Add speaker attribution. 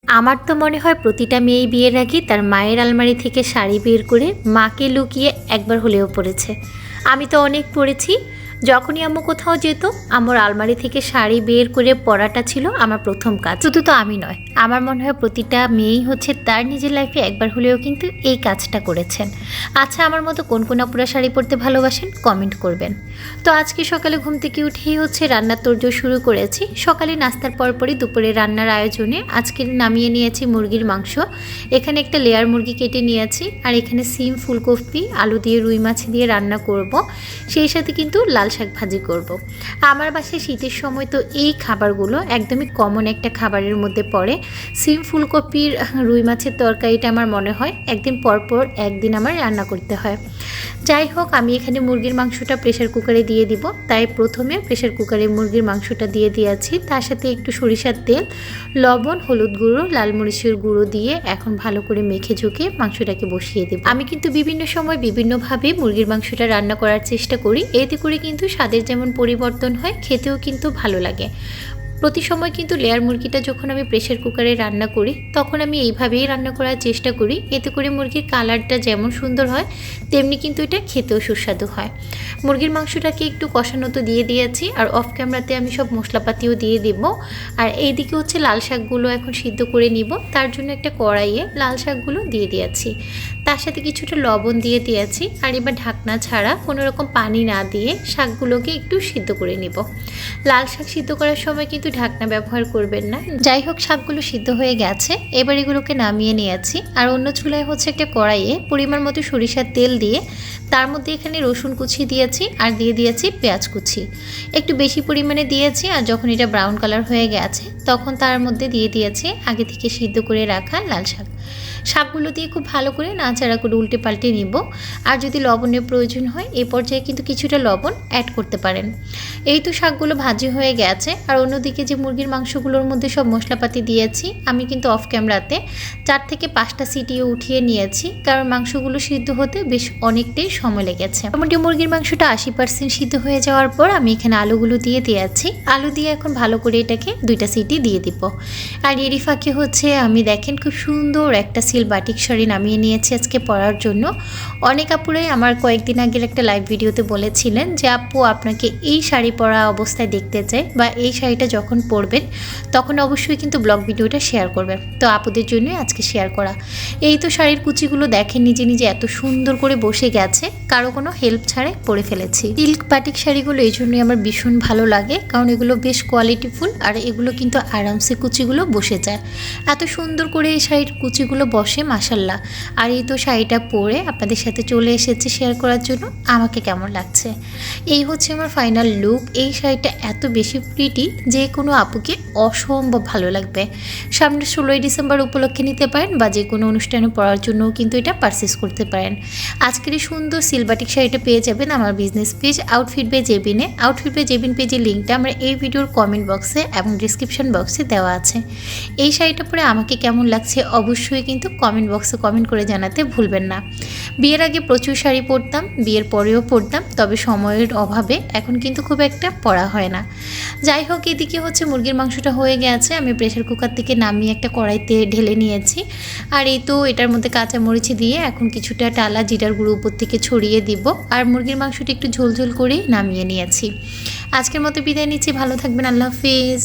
Speaker 1: আমার তো মনে হয় প্রতিটা মেয়েই বিয়ের আগে তার মায়ের আলমারি থেকে শাড়ি বের করে মাকে লুকিয়ে একবার হলেও পরেছে। আমি তো অনেক পরেছি। যখনই আম্মু কোথাও যেত, আম্মুর আলমারি থেকে শাড়ি বের করে পরাটা ছিল আমার প্রথম কাজ। শুধু তো আমি নয়, আমার মনে হয় প্রতিটা মেয়েই হচ্ছে তার নিজের লাইফে একবার হলেও কিন্তু এই কাজটা করেছেন। আচ্ছা, আমার মতো কোন কোন আপুরা শাড়ি পরতে ভালোবাসেন কমেন্ট করবেন। তো আজকে সকালে ঘুম থেকে উঠেই হচ্ছে রান্নার তোড়জোড় শুরু করেছি। সকালে নাস্তার পরপরই দুপুরে রান্নার আয়োজনে আজকে নামিয়ে নিয়েছি মুরগির মাংস। এখানে একটা লেয়ার মুরগি কেটে নিয়েছি, আর এখানে সিম, ফুলকপি, আলু দিয়ে রুই মাছ দিয়ে রান্না করব। সেই সাথে কিন্তু লাল শাক ভাজি করব। আমার বাসায় শীতের সময় তো এই খাবারগুলো একদমই কমন একটা খাবারের মধ্যে পড়ে। সিম, ফুলকপির রুই মাছের তরকারিটা আমার মনে হয় একদিন পরপর একদিন আমার রান্না করতে হয়। যাই হোক, আমি এখানে মুরগির মাংসটা প্রেশার কুকারে দিয়ে দিব। তাই প্রথমে প্রেশার কুকারে মুরগির মাংসটা দিয়ে দিয়েছি, তার সাথে একটু সরিষার তেল, লবণ, হলুদ গুঁড়ো, লাল মরিচের গুঁড়ো দিয়ে এখন ভালো করে মেখে ঝুঁকে মাংসটাকে বসিয়ে দেব। আমি কিন্তু বিভিন্ন সময় বিভিন্নভাবে মুরগির মাংসটা রান্না করার চেষ্টা করি। এতে করে কিন্তু স্বাদের যেমন পরিবর্তন হয়, খেতেও কিন্তু ভালো লাগে। প্রতি সময় কিন্তু লেয়ার মুরগিটা যখন আমি প্রেশার কুকারে রান্না করি, তখন আমি এইভাবেই রান্না করার চেষ্টা করি। এতে করে মুরগির কালারটা যেমন সুন্দর হয়, তেমনি কিন্তু এটা খেতেও সুস্বাদু হয়। মুরগির মাংসটাকে একটু কষানো তো দিয়ে দিয়েছি, আর অফ ক্যামেরাতে আমি সব মশলাপাতিও দিয়ে দেব। আর এইদিকে হচ্ছে লাল শাকগুলো এখন সিদ্ধ করে নিব। তার জন্য একটা কড়াইয়ে লাল শাকগুলো দিয়ে দিয়েছি, তার সাথে কিছুটা লবণ দিয়ে দিয়েছি। আর এবার ঢাকনা ছাড়া কোনো রকম পানি না দিয়ে শাকগুলোকে একটু সিদ্ধ করে নিব। লাল শাক সিদ্ধ করার সময় কিন্তু ঢাকনা ব্যবহার করবেন না। যাই হোক, শাকগুলো সিদ্ধ হয়ে গেছে, এবার এগুলোকে নামিয়ে নিয়েছি। আর অন্য চুলায় হচ্ছে একটা কড়াইয়ে পরিমাণ মতো সরিষার তেল দিয়ে তার মধ্যে এখানে রসুন কুচি দিয়েছি, আর দিয়ে দিয়েছি পেঁয়াজ কুচি। একটু বেশি পরিমাণে দিয়েছি। আর যখন এটা ব্রাউন কালার হয়ে গেছে, তখন তার মধ্যে দিয়ে দিয়েছি আগে থেকে সিদ্ধ করে রাখা লাল শাক। শাকগুলো দিয়ে খুব ভালো করে নাড়াচাড়া করে উল্টে পাল্টে নিব। আর যদি লবণের প্রয়োজন হয়, এই পর্যায়ে কিন্তু কিছুটা লবণ অ্যাড করতে পারেন। এই তো শাকগুলো ভাজি হয়ে গেছে। আর অন্যদিকে যে মুরগির মাংসগুলোর মধ্যে সব মশলাপাতি দিয়েছি, আমি কিন্তু অফ ক্যামেরাতে 4 থেকে 5টা সিটিও উঠিয়ে নিয়েছি, কারণ মাংসগুলো সিদ্ধ হতে বেশ অনেকটাই সময় লেগেছে। মোটামুটি মুরগির মাংসটা 80% সিদ্ধ হয়ে যাওয়ার পর আমি এখানে আলুগুলো দিয়ে দিয়েছি। আলু দিয়ে এখন ভালো করে এটাকে 2টা সিটি দিয়ে দিব। আর এরই ফাঁকে হচ্ছে আমি দেখেন খুব সুন্দর একটা সিল বাটিক শাড়ি নামিয়ে নিয়েছি আজকে পরার জন্য। অনেক আপুরাই আমার কয়েকদিন আগের একটা লাইভ ভিডিওতে বলেছিলেন যে আপু, আপনাকে এই শাড়ি পরা অবস্থায় দেখতে চাই, বা এই শাড়িটা যখন পরবেন তখন অবশ্যই কিন্তু ব্লগ ভিডিওটা শেয়ার করবেন। তো আপুদের জন্যই আজকে শেয়ার করা। এই তো শাড়ির কুচিগুলো দেখেন নিজে নিজে এত সুন্দর করে বসে গেছে, কারো কোনো হেল্প ছাড়াই পরে ফেলেছি। সিল্ক বাটিক শাড়িগুলো এই জন্যই আমার ভীষণ ভালো লাগে, কারণ এগুলো বেশ কোয়ালিটিফুল, আর এগুলো কিন্তু আরামসে কুচিগুলো বসে যায়। এত সুন্দর করে এই শাড়ির কুচিগুলো বসে, মাশাল্লাহ। আর এই তো শাড়িটা পরে আপনাদের সাথে চলে এসেছি শেয়ার করার জন্য আমাকে কেমন লাগছে। এই হচ্ছে আমার ফাইনাল লুক। এই শাড়িটা এত বেশি প্রিটি যে কোনো আপুকে অসম্ভব ভালো লাগবে। সামনে 16ই ডিসেম্বর উপলক্ষে নিতে পারেন, বা যে কোনো অনুষ্ঠানে পরার জন্যও কিন্তু এটা পারচেস করতে পারেন। আজকের এই সুন্দর সিলবাটিক শাড়িটা পেয়ে যাবেন আমার বিজনেস পেজ আউটফিট বাই জেবিনে। আউটফিট বাই জেবিন পেজের লিঙ্কটা আমার এই ভিডিওর কমেন্ট বক্সে এবং ডিসক্রিপশন বক্সে দেওয়া আছে। এই শাড়িটা পরে আমাকে কেমন লাগছে অবশ্যই কিন্তু কমেন্ট বক্সে কমেন্ট করে জানাতে ভুলবেন না। বিয়ের আগে প্রচুর শাড়ি পরতাম, বিয়ের পরেও পরতাম, তবে সময়ের অভাবে এখন কিন্তু খুব একটা পরা হয় না। যাই হোক, এদিকে হচ্ছে মুরগির মাংসটা হয়ে গেছে। আমি প্রেশার কুকার থেকে নামিয়ে একটা কড়াইতে ঢেলে নিয়েছি। আর এই তো এটার মধ্যে কাঁচামরিচ দিয়ে এখন কিছুটা টালা জিরার গুঁড়ো উপর থেকে ছড়িয়ে দিব। আর মুরগির মাংসটা একটু ঝোলঝোল করেই নামিয়ে নিয়েছি। আজকের মতো বিদায় নিচ্ছি, ভালো থাকবেন, আল্লাহ হাফেজ।